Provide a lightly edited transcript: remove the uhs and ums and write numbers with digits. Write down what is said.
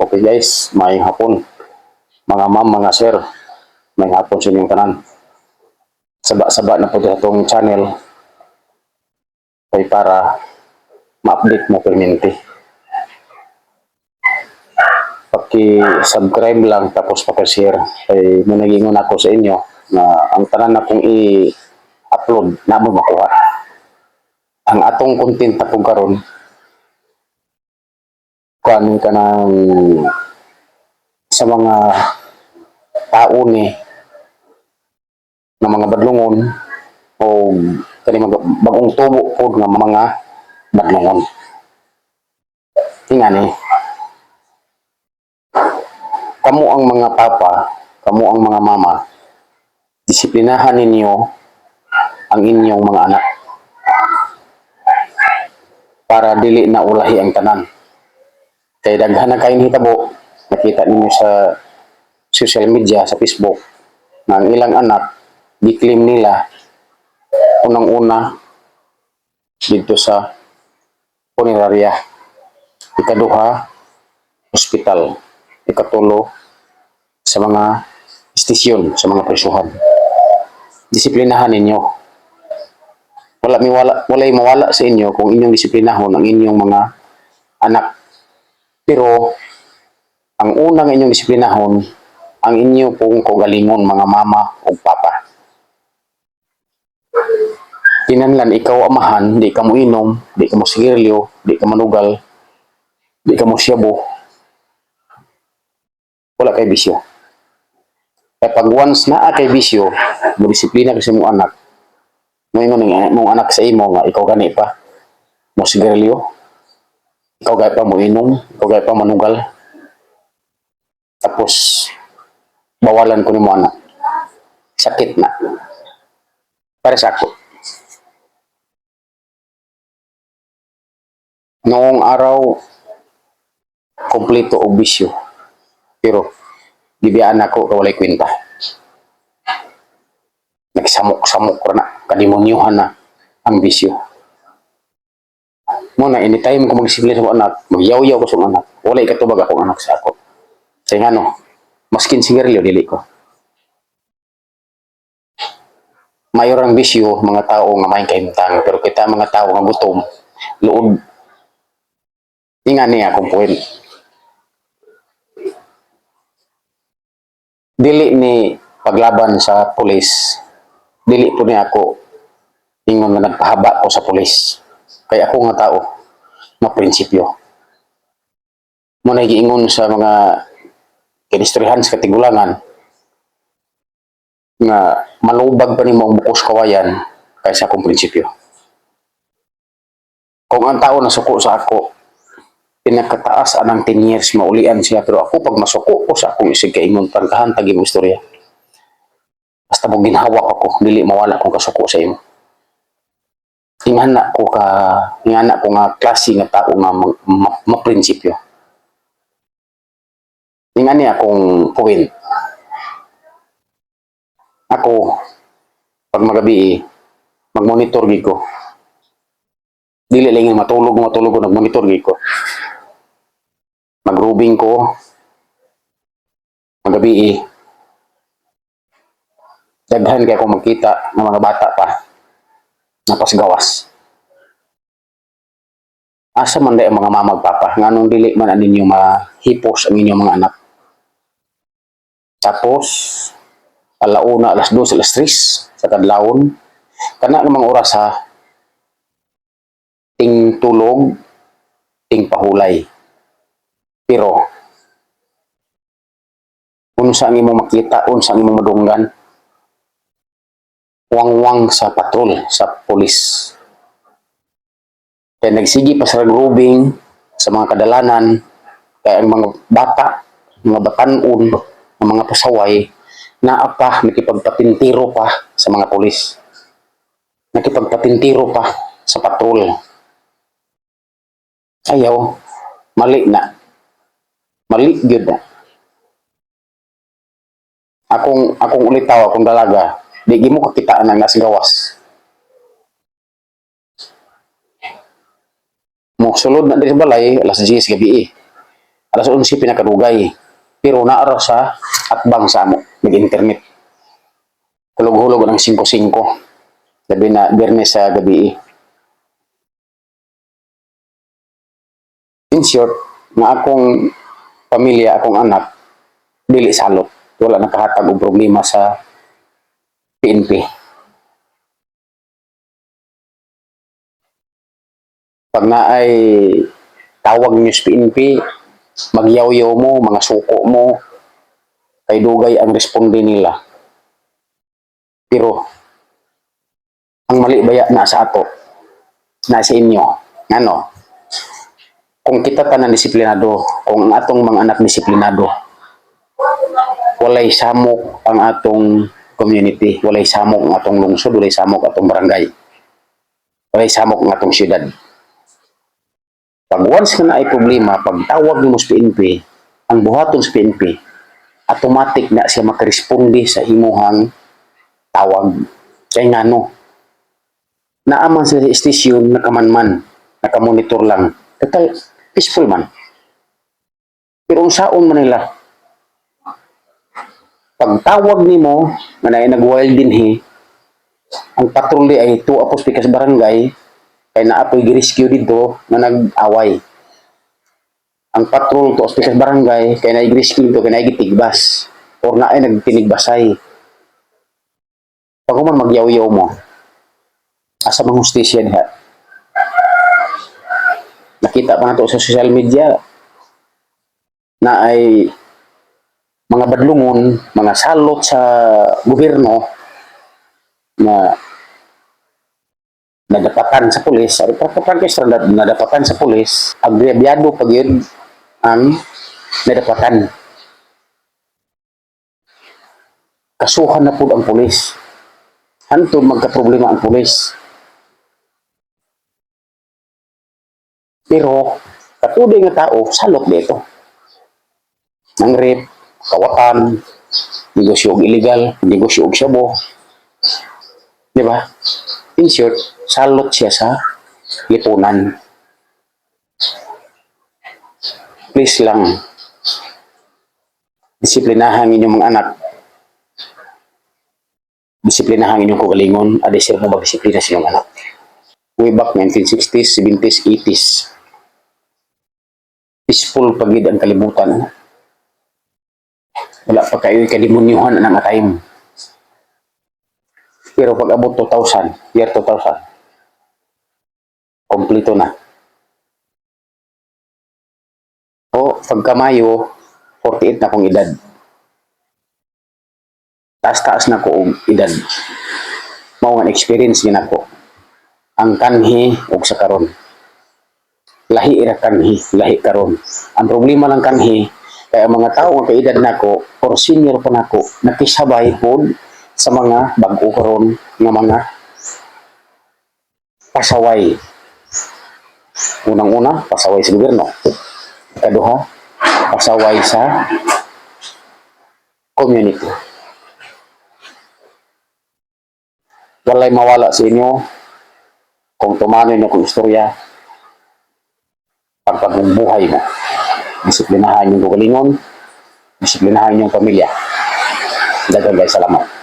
Okay guys, may hapon. Mga ma'am, mga sir, may hapon sa inyong tanan. Saba-saba na po sa itong channel ay para ma-update mo perminti. Paki-subscribe lang tapos paki-share. Ay munagingon ako sa inyo na ang tanan na kong i-upload na mo makuha. Ang atong content na kong karon kuhanin ka ng sa mga tao ni ng mga badlungon o kani bagong tubo po ng mga badlungon. Tingani, kamo ang mga papa, kamo ang mga mama, disiplinahan ninyo ang inyong mga anak para dili na ulahi ang tanan. Kay daghan na kayo hitabo, nakita ninyo sa social media, sa Facebook, na ang ilang anak, di-claim nila unang-una dito sa punerarya, ikaduha, hospital, ikatulo, sa mga istasyon, sa mga presyuhan. Disiplinahan ninyo. Wala'y mawala sa inyo kung inyong disiplinahon ang inyong mga anak. Pero, ang unang inyong disiplinahon, ang inyo pong kaugalingon mga mama o papa. Kinahanglan ikaw amahan, di ka mo inom, di ka mo sigarilyo, di ka manugal, di ka mo siyabo. Wala kay bisyo. Kaya pag once na kay bisyo, modisiplina kasi mo anak, ngayon mong anak sa imo nga ikaw gani pa mo sigarilyo, ikaw gaya pa mo inom, ikaw gaya pa manugal, tapos bawalan ko ni mo anak, sakit na para sa ako. Noong araw kompleto og bisyo, pero gibiyaan ako kawalay kwenta, nagsamok-samok ra na, kademonyuhan na ang bisyo. Mo na anytime ko magdisiplina sa anak, magyaw-yaw ko sa anak, walay katubag akong anak sa ako. Say ngano, maskin sigarilyo dili ko. Mayor ang bisyo mga tao nga may kahimtang, pero kita mga tao nga gutom, luod. Ingani akong point. Dili ni paglaban sa pulis, dili po ni ako ingon nga nagpahaba ko sa pulis. Kaya ako nga tao, maprinsipyo. Mo na giingon sa mga kinistoryahan sa katigulangan nga malubag pa ni mo ang bukos kawayan kaysa akong prinsipyo. Kung ang tao nasuko sa ako, pinakataas anang 10 years maulian siya, pero ako pag masuko ko sa akong isig kaingon tangkahan tagi mo istorya. Basta mo ginhawak ako, dili mawala kung kasuko sa imo. Ingana ko nga klase nga tao nga maprinsipyo. Ingani akong point. Ako pag magabi magmonitor gid ko. Dili lang matulog ko nagmonitor gid ko. Magrubing ko magabi daghan kay ako makita ng mga bata pa napasgawas. Asa man day ang mga mama papa nganong dili man aninyo mahipos ang inyong mga anak. Tapos alauna, alas 2, alas 3 sa kadlawon kana nga mga oras ha ting tulog, ting pahulay. Pero unsa ang imong makita, unsa ang imong madunggan, wangwang sa patrol, sa pulis. Kaya nagsigi pa sa grouping sa mga kadalanan, kaya ang mga bata, mga batanon, ang mga pasaway, naa pa, nakipagpatintiro pa sa mga pulis. Nakipagpatintiro pa sa patrol. Ayaw, mali na. Mali gyud na. Akong ulitaw, akong dalaga, di mo kakitaan ang nasgawas. Mo sulod na din sa balay, alas 10 gabi Alas 11 pinakadugay. Pero naara sa atbang sa amo, nag-internet. Hulog-hulog ng 5-5. Labi na Biyernes sa gabi. In short, nga akong pamilya, akong anak, dili salot. Wala nakahatag og problema sa PNP. Pag naay tawag niyo sa PNP, magyaw-yaw mo, mga suko mo, kay dugay ang responde nila. Pero, ang mali baya na sa ato, na sa inyo, ano, kung kita tanan disiplinado, kung ang atong mga anak disiplinado, walay samok ang atong community, walay samok ang atong lungsod, walay samok atong barangay, walay samok ang atong syudad. Pag once ka na ay problema, pag tawag mo sa PNP, ang buhaton sa PNP, automatic na siya makaresponde sa imuhang tawag. Kaya nga no, naaman sa station, nakamanman, nakamonitor lang. Total, peaceful man. Pero ang saon man nila, pag tawag ni mo, na nag-wild din ang patroli ay tuapos pikas barangay, kay naapoy gi-rescue dito na nag-away. Ang patrol to sa barangay kay nag-rescue dito kay nagitigbas or na ay nagtinigbasay. Pag man magyaw-yaw mo, asa bang hustisya diha? Nakita pa nato sa social media na ay mga badlungon, mga salot sa gobyerno na nadapatan sa pulis, ay prangkis nadapatan sa pulis, agrebyado pag yun ang nadapatan. Kasuhan na po ang pulis. Hantod magka-problema ang pulis. Pero, katuloy nga tao, salot dito. Nang rape, kawatan, negosyo og illegal, negosyo og syabo. Di ba? In short, salot siya sa lipunan. Please lang, disiplinahan inyong mga anak. Disiplinahan inyong kagalingon. Adisir mo mag-disiplina sa inyong anak. Way back 1960s, 70s, 80s. Peaceful pagid ang kalibutan. Wala pa kayo kalimunyuhan ng atayong. Pero pag abot 2000, year 2000, kompleto na. O pagka Mayo, 48 na akong edad. Taas-taas na ko og edad. Mao nga experience gina ko. Ang kanhi ug sa karon. Lahi ra kanhi, lahi karon. Ang problema lang kanhi kay ang mga tao nga kaedad nako or senior pa nako nakisabay pod sa mga bag-o karon nga mga pasaway. Unang-una, pasaway sa gobyerno. Ikaduha, pasaway sa community. Walay mawala sa inyo kung tumanoy na kong istorya pagpagong buhay mo. Disiplinahan yung kagalingon, disiplinahan yung pamilya. Daghang salamat.